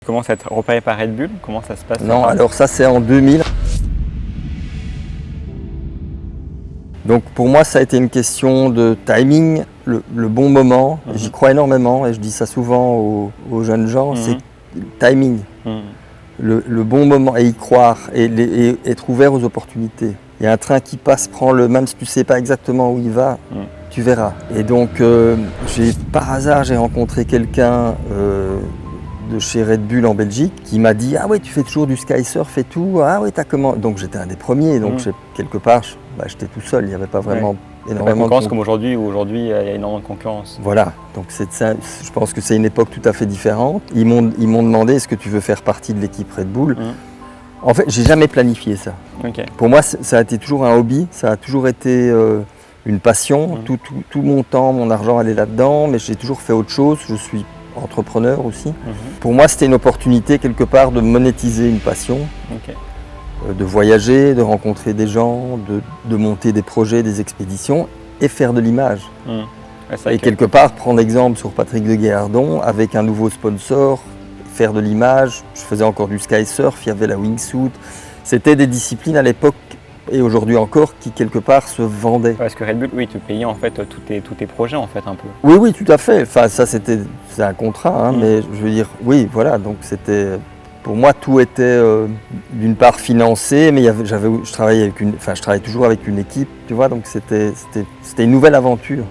Tu commences à être repéré par Red Bull? Comment ça se passe? Non, alors ça c'est en 2000. Donc pour moi ça a été une question de timing, le bon moment. J'y crois énormément et je dis ça souvent aux jeunes gens, c'est le timing. Le bon moment et y croire et être ouvert aux opportunités. Il y a un train qui passe, prends-le, même si tu ne sais pas exactement où il va, tu verras. Et donc par hasard j'ai rencontré quelqu'un de chez Red Bull en Belgique qui m'a dit « Ah ouais, tu fais toujours du skysurf et tout, ah ouais, t'as comment ?» Donc j'étais un des premiers, donc quelque part, j'étais tout seul, il n'y avait pas vraiment énormément de concurrence comme aujourd'hui, où aujourd'hui il y a énormément de concurrence. Voilà, donc je pense que c'est une époque tout à fait différente. Ils m'ont demandé « Est-ce que tu veux faire partie de l'équipe Red Bull ?» En fait, j'ai jamais planifié ça. Pour moi, ça a été toujours un hobby, ça a toujours été une passion. Tout mon temps, mon argent allait là-dedans, mais j'ai toujours fait autre chose. Je suis entrepreneur aussi. Pour moi, c'était une opportunité quelque part de monétiser une passion, de voyager, de rencontrer des gens, de monter des projets, des expéditions et faire de l'image. Et quelque part, prendre exemple sur Patrick de Guéardon avec un nouveau sponsor, faire de l'image. Je faisais encore du skysurf, il y avait la wingsuit. C'était des disciplines à l'époque et aujourd'hui encore qui quelque part se vendaient. Parce que Red Bull, oui, te payait en fait tous tes projets en fait un peu. Oui, oui, tout à fait. Enfin, ça c'est un contrat, hein, mais je veux dire, oui, voilà. Donc c'était, pour moi, tout était d'une part financé, mais je travaillais toujours avec une équipe, tu vois. Donc c'était une nouvelle aventure.